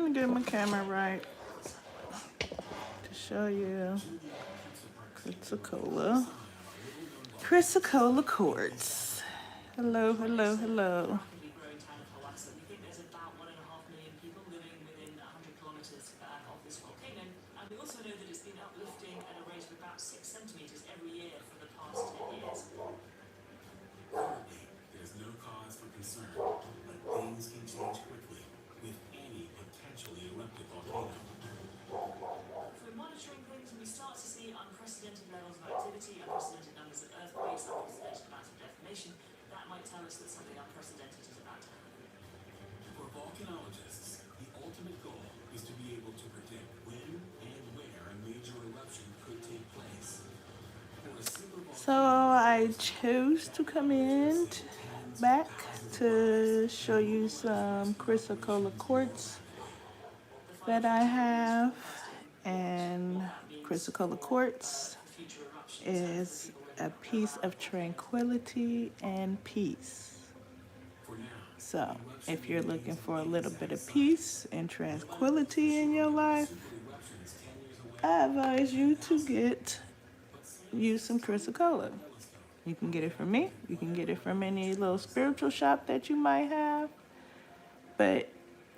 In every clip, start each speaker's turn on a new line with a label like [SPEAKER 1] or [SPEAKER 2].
[SPEAKER 1] me get my camera right to show you Chrysocolla Quartz. Hello, hello, hello. So I chose to come in back to show you some Chrysocolla Quartz that I have. And Chrysocolla Quartz is a piece of tranquility and peace. So if you're looking for a little bit of peace and tranquility in your life, I advise you to use some Chrysocolla. You can get it from me. You can get it from any little spiritual shop that you might have. But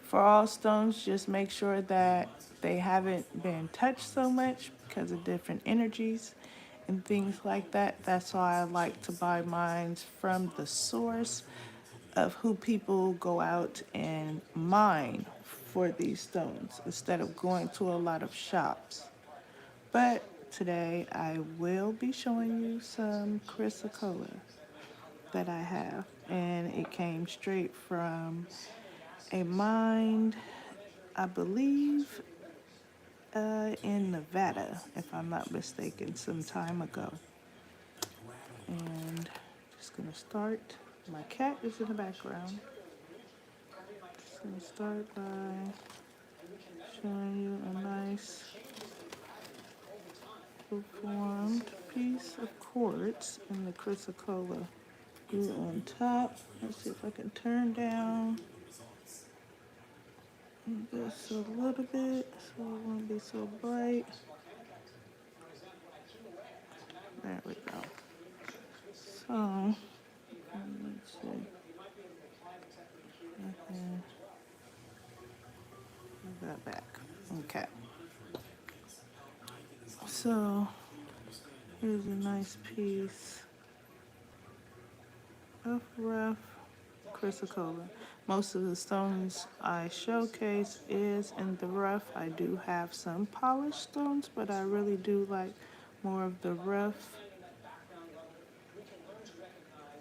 [SPEAKER 1] for all stones, just make sure that they haven't been touched so much because of different energies and things like that. That's why I like to buy mine from the source of who people go out and mine for these stones instead of going to a lot of shops. But today I will be showing you some Chrysocolla that I have, and it came straight from a mine, I believe, in Nevada, if I'm not mistaken, some time ago. And just gonna start. My cat is in the background. Just gonna start by showing you a nice formed piece of quartz in the Chrysocolla glue on top. Let's see if I can turn down this a little bit so it won't be so bright. There we go. So, let's see. Move that back. Okay. So, here's a nice piece of rough Chrysocolla. Most of the stones I showcase is in the rough. I do have some polished stones, but I really do like more of the rough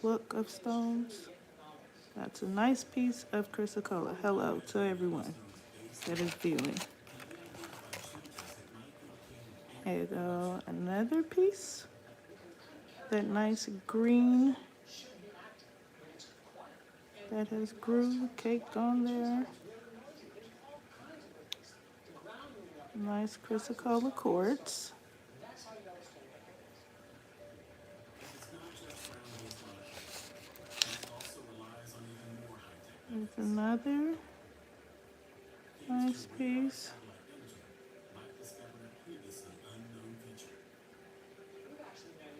[SPEAKER 1] look of stones. That's a nice piece of Chrysocolla. Hello to everyone that is viewing. There you go, another piece. That nice green that has groove caked on there. Nice Chrysocolla quartz. There's another nice piece.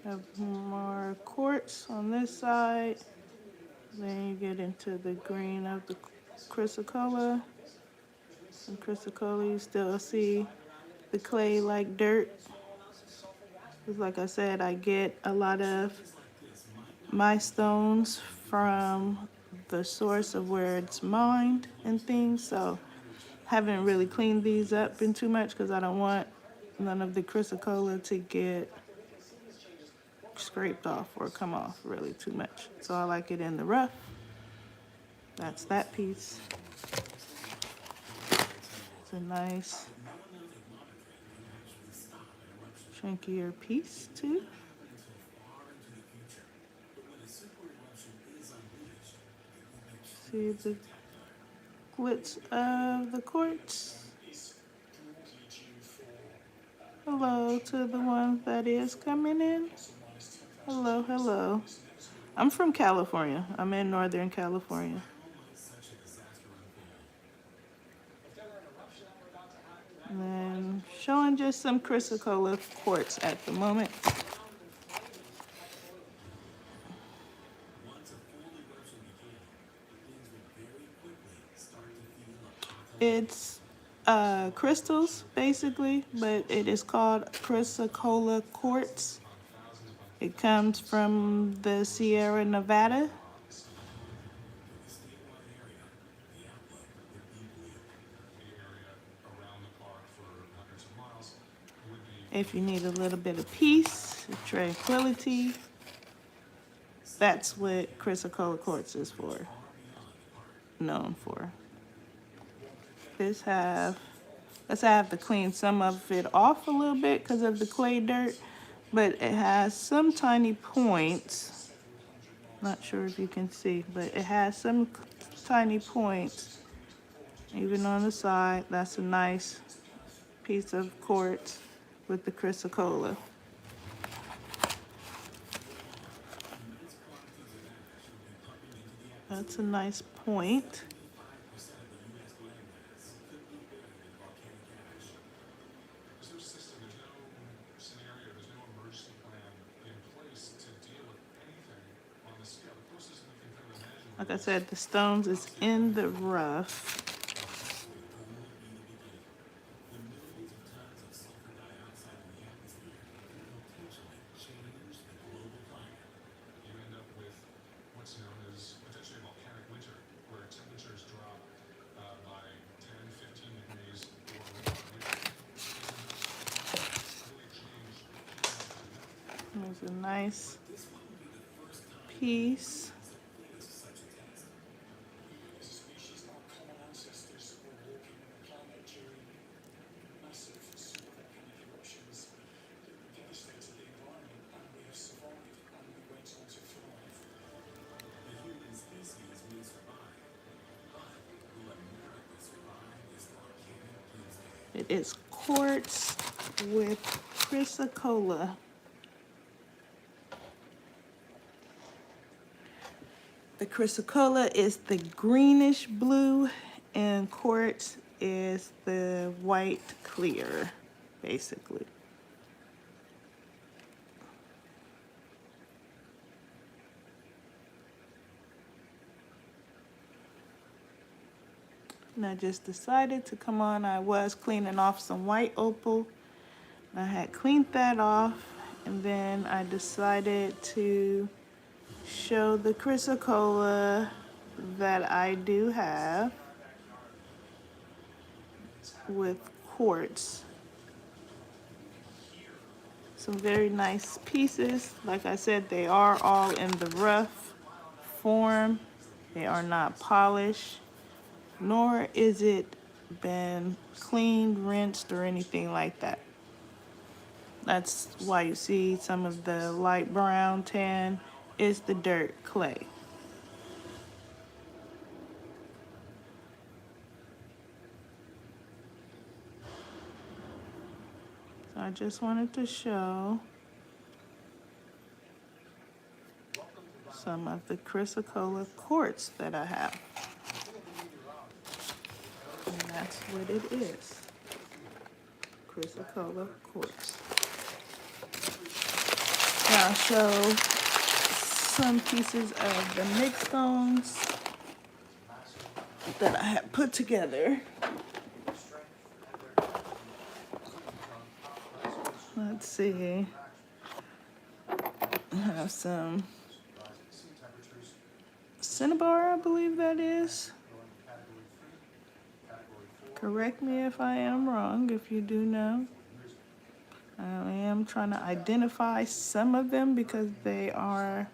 [SPEAKER 1] Have more quartz on this side. Then you get into the green of the Chrysocolla. And Chrysocolla, you still see the clay like dirt. Because like I said, I get a lot of my stones from the source of where it's mined and things. So haven't really cleaned these up in too much because I don't want none of the Chrysocolla to get scraped off or come off really too much. So I like it in the rough. That's that piece. It's a nice chunkier piece too. See the glitz of the quartz. Hello to the one that is coming in. Hello, hello. I'm from California. I'm in Northern California. And then showing just some Chrysocolla quartz at the moment. It's crystals basically, but it is called Chrysocolla Quartz. It comes from the Sierra Nevada. If you need a little bit of peace, tranquility, that's what Chrysocolla Quartz is known for. Let's have to clean some of it off a little bit because of the clay dirt, but it has some tiny points. Not sure if you can see, but it has some tiny points even on the side. That's a nice piece of quartz with the Chrysocolla. That's a nice point. Like I said, the stones is in the rough. There's a nice piece. It is quartz with Chrysocolla. The Chrysocolla is the greenish blue and quartz is the white clear, basically. And I just decided to come on. I was cleaning off some white opal. I had cleaned that off, and then I decided to show the Chrysocolla that I do have with quartz. Some very nice pieces. Like I said, they are all in the rough form. They are not polished, nor is it been cleaned, rinsed, or anything like that. That's why you see some of the light brown tan is the dirt clay. So I just wanted to show some of the Chrysocolla quartz that I have. And that's what it is. Chrysocolla quartz. Now I'll show some pieces of the mixed stones that I have put together. Let's see. I have some cinnabar, I believe that is. Correct me if I am wrong, if you do know. I am trying to identify some of them because they are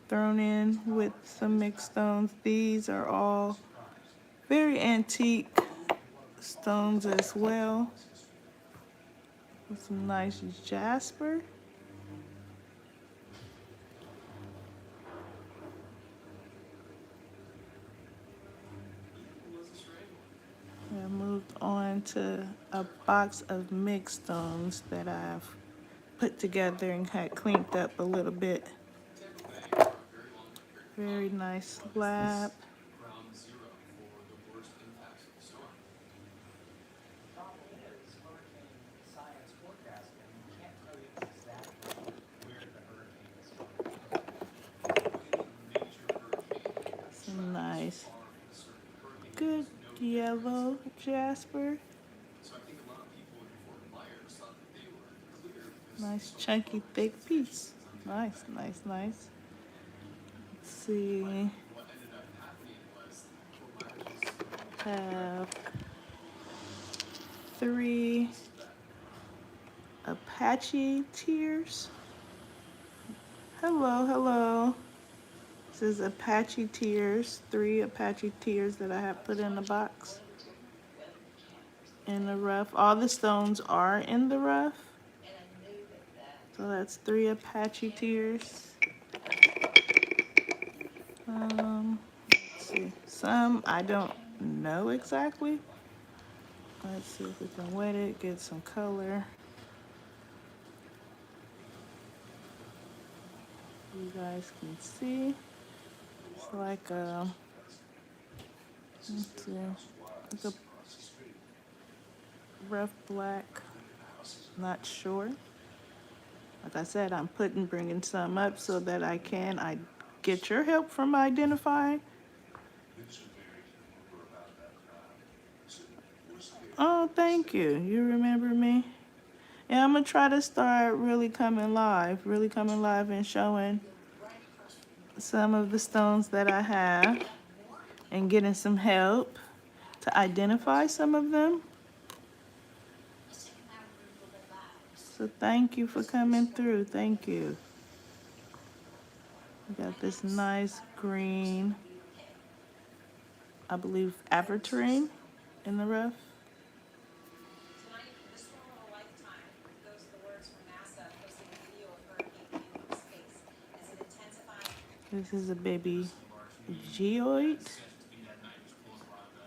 [SPEAKER 1] thrown in with some mixed stones. These are all very antique stones as well. With some nice jasper. I moved on to a box of mixed stones that I've put together and had cleaned up a little bit. Very nice slab. nice. Good yellow jasper. Nice chunky thick piece. Nice, nice, nice. Let's see. Have 3 Apache tears. Hello, hello. This is Apache tears. 3 Apache tears that I have put in the box. In the rough. All the stones are in the rough. So that's 3 Apache tears. Let's see. Some I don't know exactly. Let's see if we can wet it, get some color. You guys can see. It's like a, let's see, it's a rough black. Not sure. Like I said, I'm bringing some up so that I get your help from identifying. Oh, thank you. You remember me? Yeah, I'm gonna try to start really coming live and showing some of the stones that I have and getting some help to identify some of them. So thank you for coming through. Thank you. We got this nice green, I believe, aperturine in the rough. This is a baby geoid.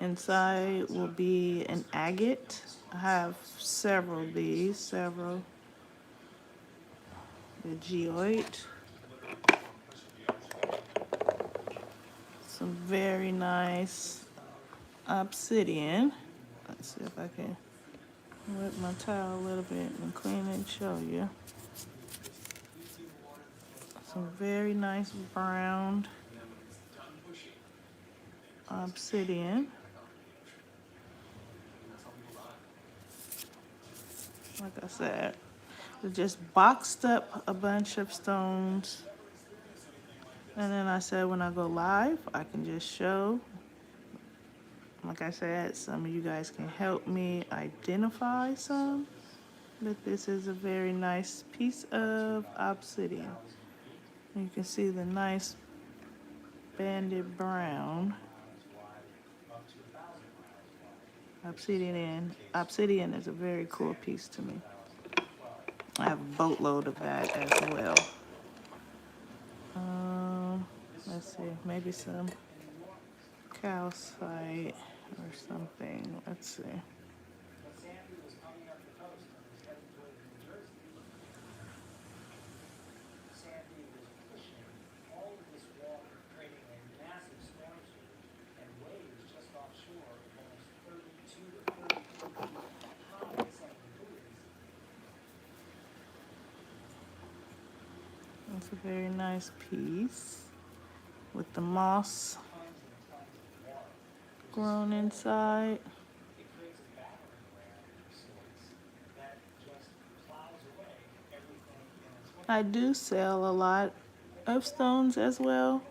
[SPEAKER 1] Inside will be an agate. I have several of these, The geoid. Some very nice obsidian. Let's see if I can wet my towel a little bit and clean it and show you. Some very nice browned obsidian. Like I said, we just boxed up a bunch of stones. And then I said when I go live, I can just show. Like I said, some of you guys can help me identify some. But this is a very nice piece of obsidian. You can see the nice banded brown obsidian. Obsidian is a very cool piece to me. I have a boatload of that as well. Let's see, maybe some calcite or something. Let's see. It's a very nice piece with the moss grown inside. I do sell a lot of stones as well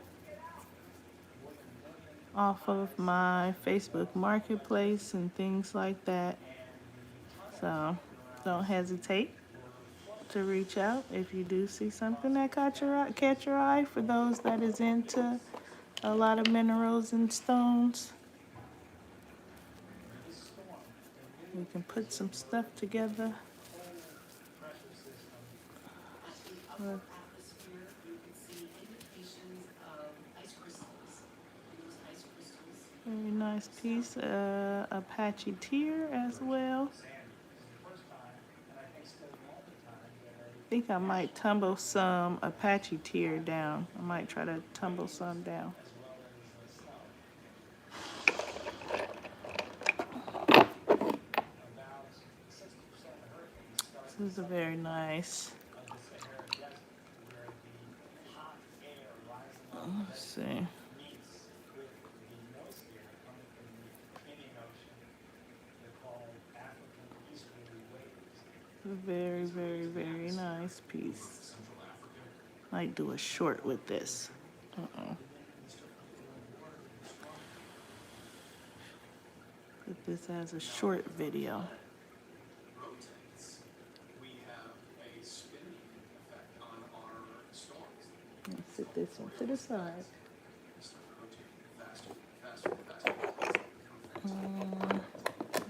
[SPEAKER 1] off of my Facebook marketplace and things like that. So don't hesitate to reach out if you do see something that catch your eye for those that is into a lot of minerals and stones. We can put some stuff together. Very nice piece. Apache tear as well. I think I might tumble some Apache tear down. I might try to tumble some down. This is a very nice. Let's see. Very, very, very nice piece. Might do a short with this. Put this as a short video. Let's set this one to the side.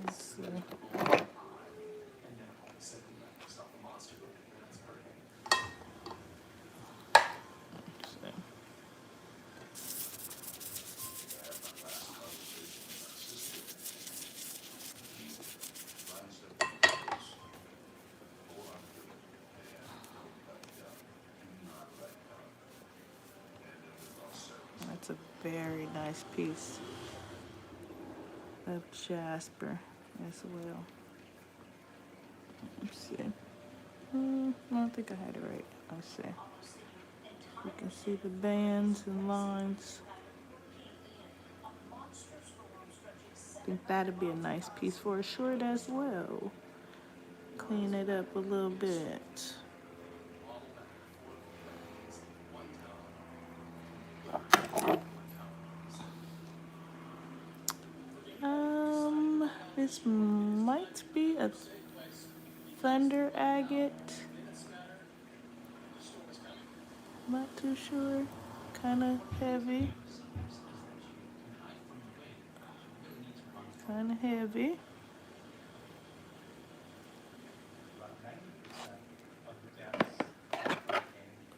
[SPEAKER 1] Let's see. That's a very nice piece of jasper as well. Let's see. I don't think I had it right. Let's see. You can see the bands and lines. I think that'd be a nice piece for a short as well. Clean it up a little bit. This might be a thunder agate. Not too sure. Kind of heavy. Kind of heavy.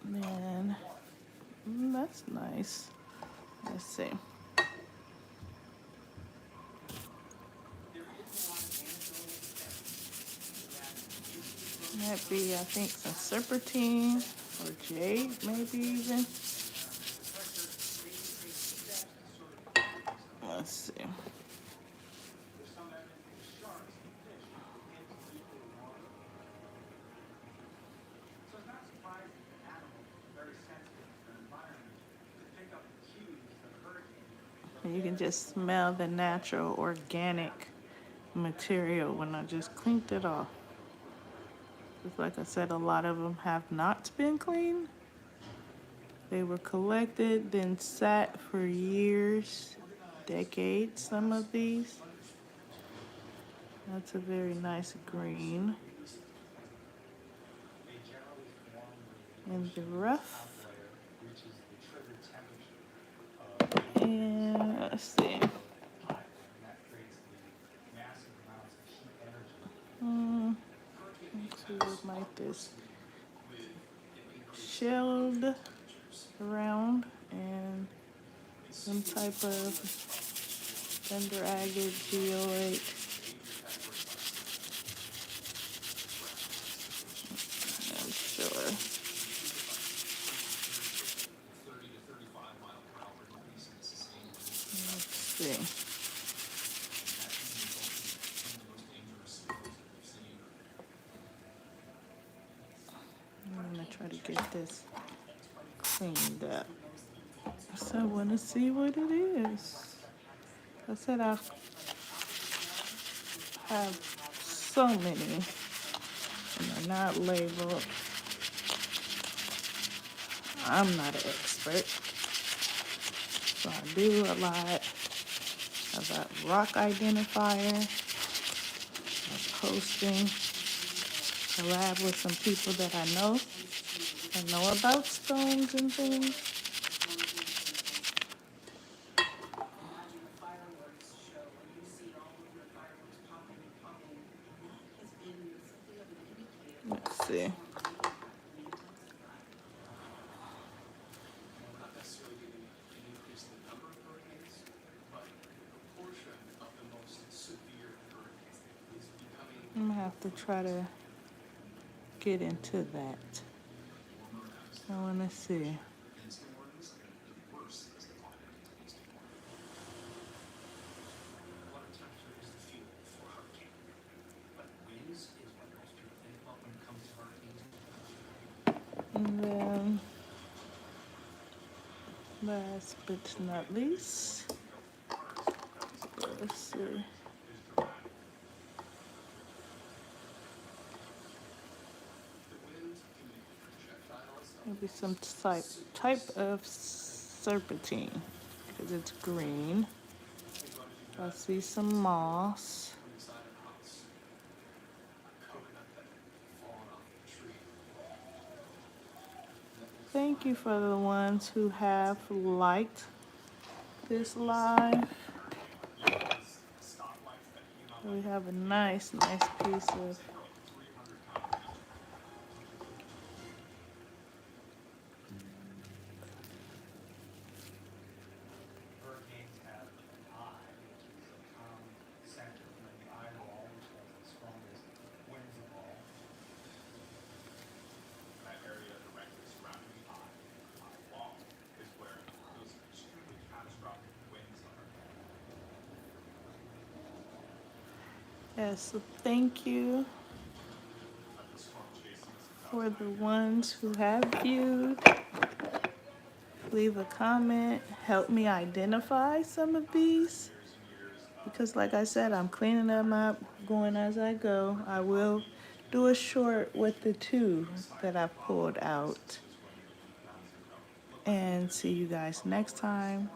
[SPEAKER 1] Man, that's nice. Let's see. Might be, I think, some serpentine or jade, maybe even. Let's see. And you can just smell the natural organic material when I just cleaned it off. Just like I said, a lot of them have not been cleaned. They were collected, then sat for years, decades, some of these. That's a very nice green. And the rough. And let's see. Let's see what might this shelled around and some type of thunder agate, geoid. I'm sure. Let's see. I'm gonna try to get this cleaned up. So I want to see what it is. I said I have so many and they're not labeled. I'm not an expert, so I do a lot of that rock identifier, posting, collab with some people that I know about stones and things. Let's see. I'm gonna have to try to get into that. I wanna see. And then, last but not least, let's see. Maybe some type of serpentine because it's green. I see some moss. Thank you for the ones who have liked this live. We have a nice piece of yes, so thank you for the ones who have viewed. Leave a comment, help me identify some of these. Because like I said, I'm cleaning them up, going as I go. I will do a short with the two that I pulled out. And see you guys next time.